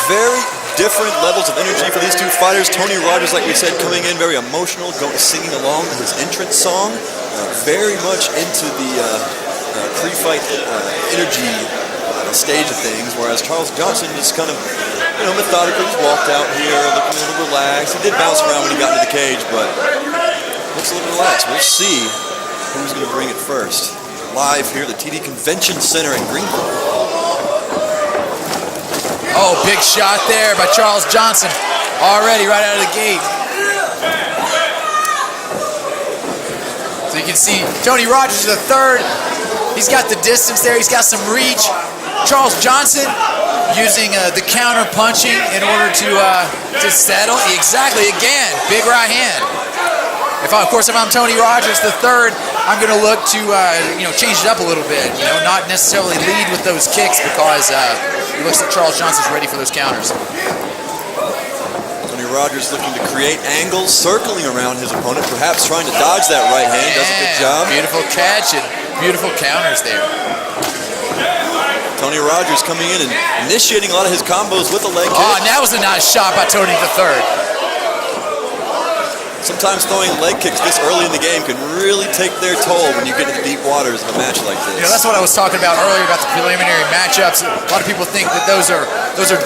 very different levels of energy for these two fighters. Tony Rogers, like we said, coming in very emotional, singing along to his entrance song, very much into the pre-fight energy stage of things, whereas Charles Johnson just kind of, methodically just walked out here, looking a little relaxed. He did bounce around when he got into the cage, but looks a little relaxed. We'll see who's going to bring it first. Live here at the TD Convention Center in Greenville. Oh, big shot there by Charles Johnson, already right out of the gate. So you can see Tony Rogers III, he's got the distance there, he's got some reach. Charles Johnson using the counter punching in order to settle. Exactly, again, big right hand. Of course, if I'm Tony Rogers III, I'm going to look to change it up a little bit. Not necessarily lead with those kicks because it looks like Charles Johnson's ready for those counters. Tony Rogers looking to create angles, circling around his opponent, perhaps trying to dodge that right hand. Does a good job. Beautiful catch and beautiful counters there. Tony Rogers coming in and initiating a lot of his combos with the leg kick. Oh, and that was a nice shot by Tony III. Sometimes throwing leg kicks this early in the game can really take their toll when you get into the deep waters of a match like this. That's what I was talking about earlier about the preliminary matchups. A lot of people think that those are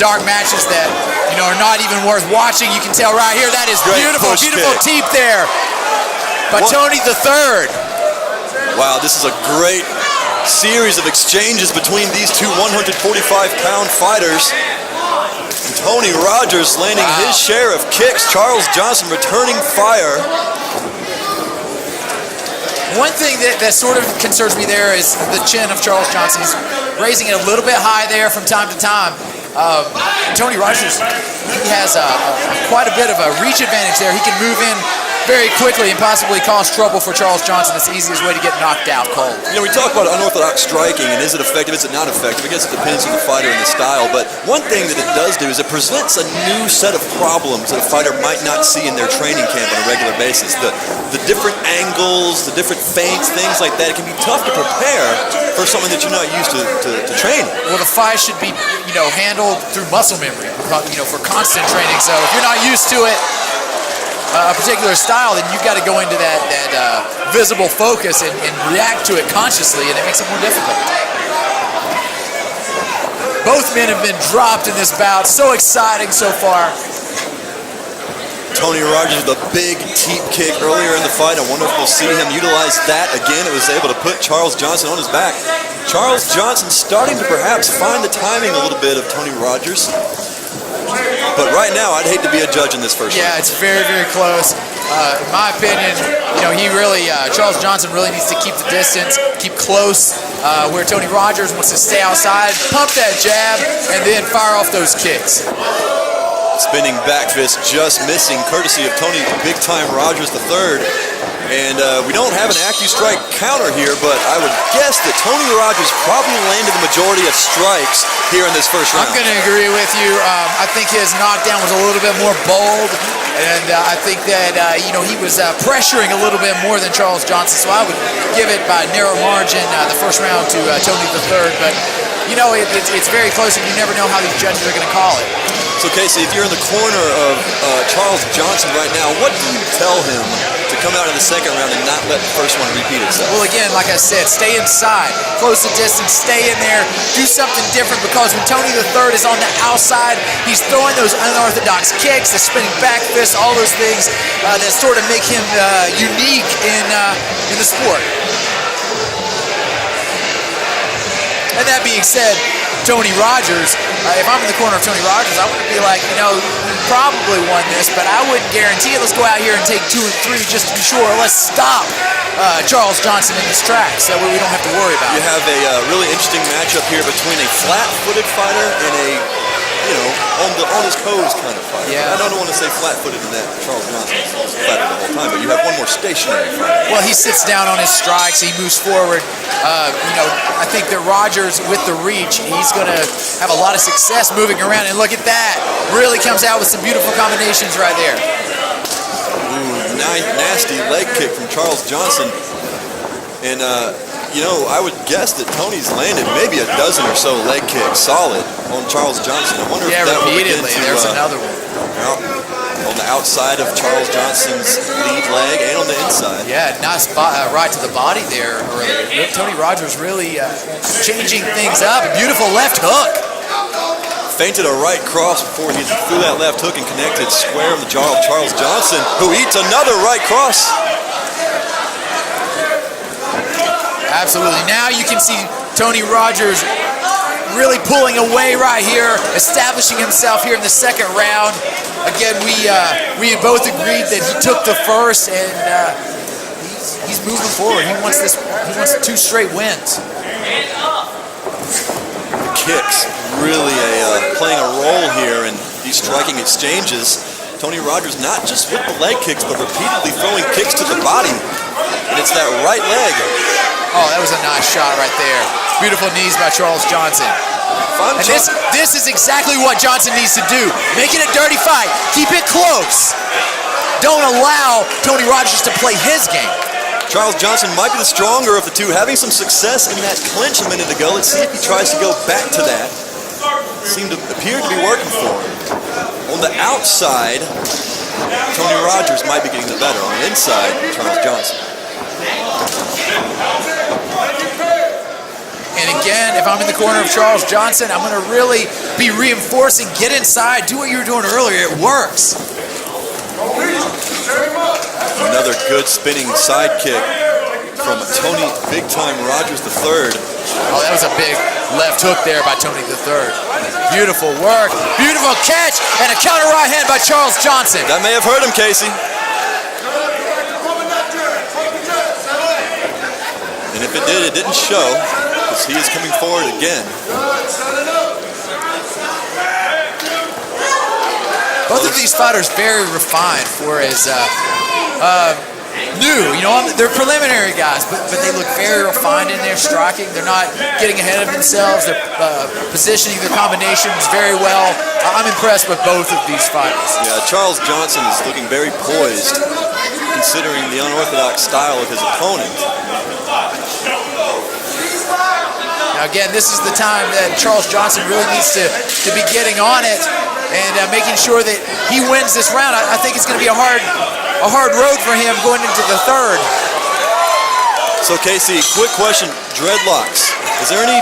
dark matches that are not even worth watching. You can tell right here that is beautiful, beautiful teep there by Tony III. Wow, this is a great series of exchanges between these two 145-pound fighters. Tony Rogers landing his share of kicks. Charles Johnson returning fire. One thing that sort of concerns me there is the chin of Charles Johnson. He's raising it a little bit high there from time to time. Tony Rogers, he has quite a bit of a reach advantage there. He can move in very quickly and possibly cause trouble for Charles Johnson. That's the easiest way to get knocked out cold. We talk about unorthodox striking and is it effective, is it not effective? I guess it depends on the fighter and the style, but one thing that it does do is it presents a new set of problems that a fighter might not see in their training camp on a regular basis. The different angles, the different feints, things like that. It can be tough to prepare for something that you're not used to training. Well, the fight should be handled through muscle memory, for constant training. So if you're not used to it, a particular style, then you've got to go into that visible focus and react to it consciously, and it makes it more difficult. Both men have been dropped in this bout. So exciting so far. Tony Rogers with a big teep kick earlier in the fight. I wonder if we'll see him utilize that again. It was able to put Charles Johnson on his back. Charles Johnson starting to perhaps find the timing a little bit of Tony Rogers. But right now, I'd hate to be a judge in this first round. Yeah, it's very, very close. In my opinion, Charles Johnson really needs to keep the distance, keep close, where Tony Rogers wants to stay outside, pump that jab, and then fire off those kicks. Spinning back fist just missing, courtesy of Tony Big Time Rogers III. And we don't have an AccuStrike counter here, but I would guess that Tony Rogers probably landed the majority of strikes here in this first round. I'm going to agree with you. I think his knockdown was a little bit more bold, and I think that he was pressuring a little bit more than Charles Johnson. So I would give it by narrow margin the first round to Tony III. But it's very close, and you never know how these judges are going to call it. So Casey, if you're in the corner of Charles Johnson right now, what do you tell him to come out in the second round and not let the first one repeat itself? Well, again, like I said, stay inside, close the distance, stay in there, do something different, because when Tony III is on the outside, he's throwing those unorthodox kicks, the spinning back fists, all those things that sort of make him unique in the sport. And that being said, Tony Rogers, if I'm in the corner of Tony Rogers, I would be like, we probably won this, but I wouldn't guarantee it. Let's go out here and take 2 and 3 just to be sure. Let's stop Charles Johnson in his tracks, so we don't have to worry about it. You have a really interesting matchup here between a flat-footed fighter and a, on his toes kind of fighter. Yeah. I don't want to say flat-footed in that Charles Johnson is flat the whole time, but you have one more stationary fighter. Well, he sits down on his strikes. He moves forward. I think that Rogers, with the reach, he's going to have a lot of success moving around. And look at that. Really comes out with some beautiful combinations right there. Ooh, nasty leg kick from Charles Johnson. And You know, I would guess that Tony's landed maybe a dozen or so leg kicks solid on Charles Johnson. I wonder if that will begin repeatedly. to, There's another one. On the outside of Charles Johnson's lead leg and on the inside. Yeah, nice right to the body there earlier. Tony Rogers really changing things up. A beautiful left hook. Feinted a right cross before he threw that left hook and connected square on the jaw of Charles Johnson, who eats another right cross. Absolutely. Now you can see Tony Rogers really pulling away right here, establishing himself here in the second round. Again, we both agreed that he took the first, and he's moving forward. He wants 2 straight wins. Kicks really playing a role here in these striking exchanges. Tony Rogers not just with the leg kicks, but repeatedly throwing kicks to the body. And it's that right leg. Oh, that was a nice shot right there. Beautiful knees by Charles Johnson. And this is exactly what Johnson needs to do. Make it a dirty fight. Keep it close. Don't allow Tony Rogers to play his game. Charles Johnson might be the stronger of the two, having some success in that clinch a minute ago. Let's see if he tries to go back to that. Seemed to appear to be working for him. On the outside, Tony Rogers might be getting the better. On the inside, Charles Johnson. And again, if I'm in the corner of Charles Johnson, I'm going to really be reinforcing, get inside, do what you were doing earlier. It works. Another good spinning side kick from Tony Big Time Rogers III. Oh, that was a big left hook there by Tony III. Beautiful work, beautiful catch, and a counter right hand by Charles Johnson. That may have hurt him, Casey. And if it did, it didn't show, because he is coming forward again. Both of these fighters very refined for as new. You know, they're preliminary guys, but they look very refined in their striking. They're not getting ahead of themselves. They're positioning their combinations very well. I'm impressed with both of these fighters. Yeah, Charles Johnson is looking very poised, considering the unorthodox style of his opponent. Now again, this is the time that Charles Johnson really needs to be getting on it and making sure that he wins this round. I think it's going to be a hard road for him going into the third. So Casey, quick question, dreadlocks. Is there any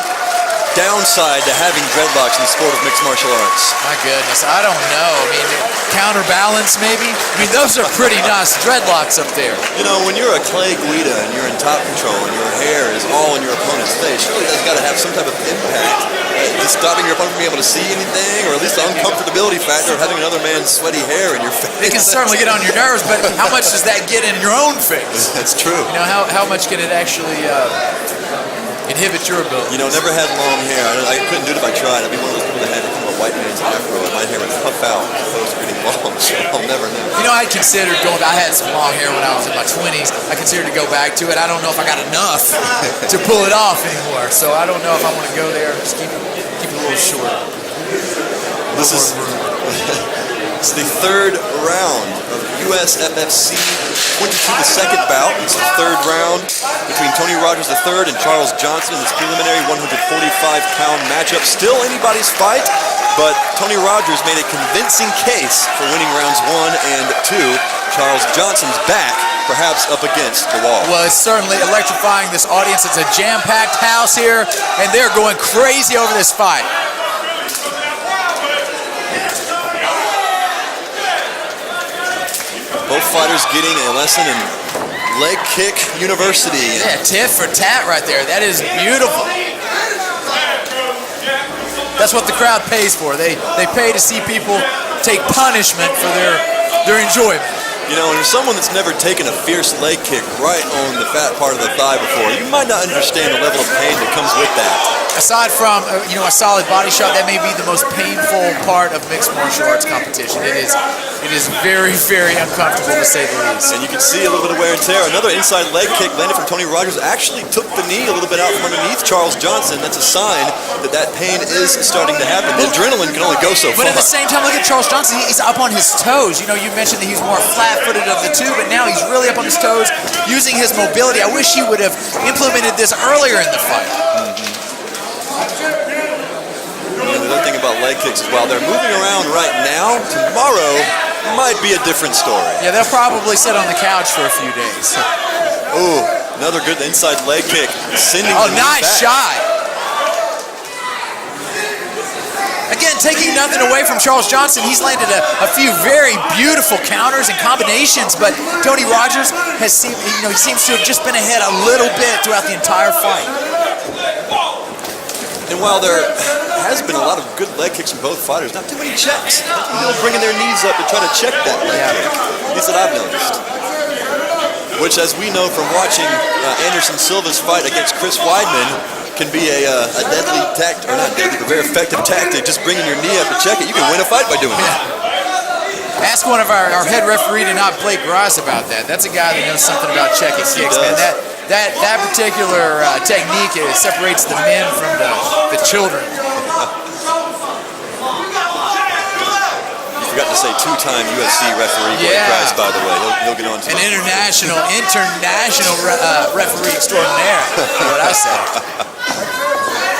downside to having dreadlocks in the sport of mixed martial arts? My goodness, I don't know. I mean, counterbalance maybe? I mean, those are pretty nice dreadlocks up there. You know, when you're a Clay Guida and you're in top control and your hair is all in your opponent's face, surely that's got to have some type of impact. Just stopping your opponent from being able to see anything, or at least the uncomfortability factor of having another man's sweaty hair in your face. It can certainly get on your nerves, but how much does that get in your own face? That's true. You know, how much can it actually inhibit your ability? You know, never had long hair. I couldn't do it if I tried. I'd be one of those people that had to become a white man's afro, and my hair would puff out as opposed to getting long, so I'll never know. You know, I considered going, I had some long hair when I was in my 20s. I considered to go back to it. I don't know if I got enough to pull it off anymore, so I don't know if I want to go there. Just keep it a little short. This is it's the third round of USFFC 22, the second bout. It's the third round between Tony Rogers III and Charles Johnson in this preliminary 145-pound matchup. Still anybody's fight, but Tony Rogers made a convincing case for winning rounds 1 and 2. Charles Johnson's back, perhaps up against the wall. Well, it's certainly electrifying this audience. It's a jam-packed house here, and they're going crazy over this fight. Both fighters getting a lesson in leg kick university. Yeah, tit for tat right there. That is beautiful. That's what the crowd pays for. They pay to see people take punishment for their enjoyment. You know, and as someone that's never taken a fierce leg kick right on the fat part of the thigh before, you might not understand the level of pain that comes with that. Aside from a solid body shot, that may be the most painful part of mixed martial arts competition. It is very, very uncomfortable to say the least. And you can see a little bit of wear and tear. Another inside leg kick landed from Tony Rogers actually took the knee a little bit out from underneath Charles Johnson. That's a sign that pain is starting to happen. The adrenaline can only go so far. But at the same time, look at Charles Johnson. He's up on his toes. You know, you mentioned that he's more flat flat-footed of the two, but now he's really up on his toes, using his mobility. I wish he would have implemented this earlier in the fight. And the other thing about leg kicks is while they're moving around right now, tomorrow might be a different story. Yeah, they'll probably sit on the couch for a few days. Ooh, another good inside leg kick, sending the knee nice back. shot. Again, taking nothing away from Charles Johnson, he's landed a few very beautiful counters and combinations, but Tony Rogers has seemed, he seems to have just been ahead a little bit throughout the entire fight. And while there has been a lot of good leg kicks from both fighters, not too many checks. Not too many people bringing their knees up to try to check that leg kick. At least that I've noticed. Which, as we know from watching Anderson Silva's fight against Chris Weidman, can be a deadly tactic, or not deadly, but very effective tactic. Just bringing your knee up to check it. You can win a fight by doing that. Ask one of our head referee to not Blake Gross about that. That's a guy that knows something about checking kicks, man. That particular technique separates the men from the children. You forgot to say two-time UFC referee Blake Gross, by the way. He'll get on to an international referee extraordinaire. What I said.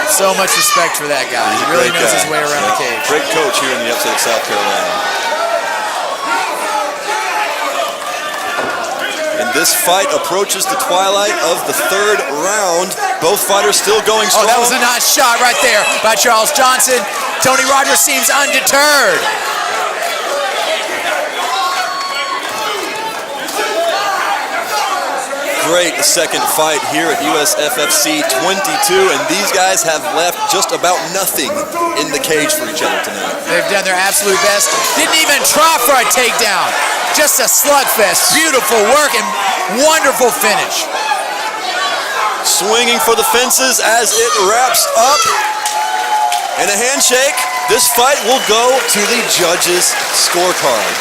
So much respect for that guy. He really knows his way around the cage. Great coach here in the upstate of South Carolina. And this fight approaches the twilight of the third round. Both fighters still going strong. Oh, that was a nice shot right there by Charles Johnson. Tony Rogers seems undeterred. Great second fight here at USFFC 22, and these guys have left just about nothing in the cage for each other tonight. They've done their absolute best. Didn't even try for a takedown. Just a slugfest. Beautiful work and wonderful finish. Swinging for the fences as it wraps up. And a handshake. This fight will go to the judges' scorecard.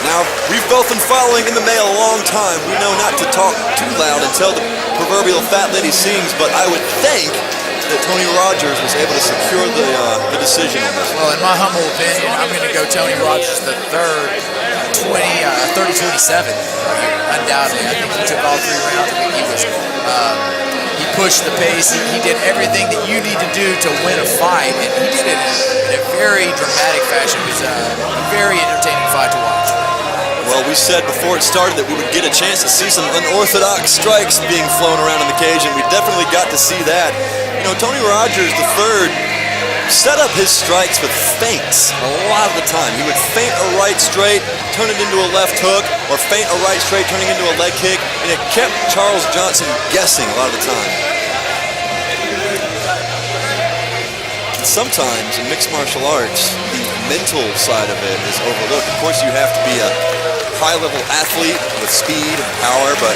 Now, we've both been following MMA a long time. We know not to talk too loud and tell the proverbial fat lady sings, but I would think that Tony Rogers was able to secure the decision on this. Well, in my humble opinion, I'm going to go Tony Rogers the third, 30-27. Undoubtedly. I think he took all 3 rounds. I think he pushed the pace. He did everything that you need to do to win a fight, and he did it in a very dramatic fashion. It was a very entertaining fight to watch. Well, we said before it started that we would get a chance to see some unorthodox strikes being flown around in the cage, and we definitely got to see that. You know, Tony Rogers III set up his strikes with feints a lot of the time. He would feint a right straight, turn it into a left hook, or feint a right straight, turning into a leg kick, and it kept Charles Johnson guessing a lot of the time. And sometimes in mixed martial arts, the mental side of it is overlooked. Of course, you have to be a high-level athlete with speed and power, but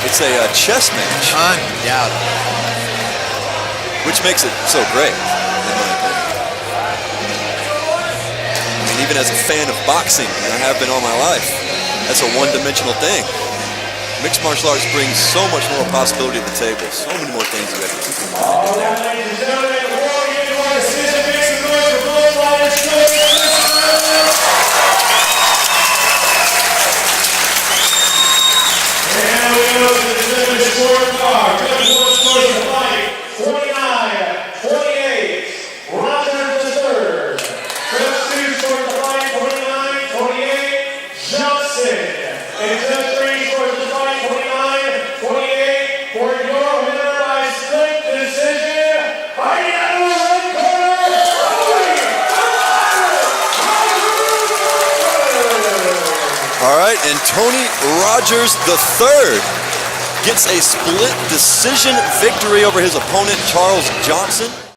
it's a chess match. Undoubtedly. Which makes it so great, in my opinion. I mean, even as a fan of boxing, and I have been all my life, that's a one-dimensional thing. Mixed martial arts brings so much more possibility to the table, so many more things you have to keep in mind. All right, and Tony Rogers III gets a split decision victory over his opponent, Charles Johnson.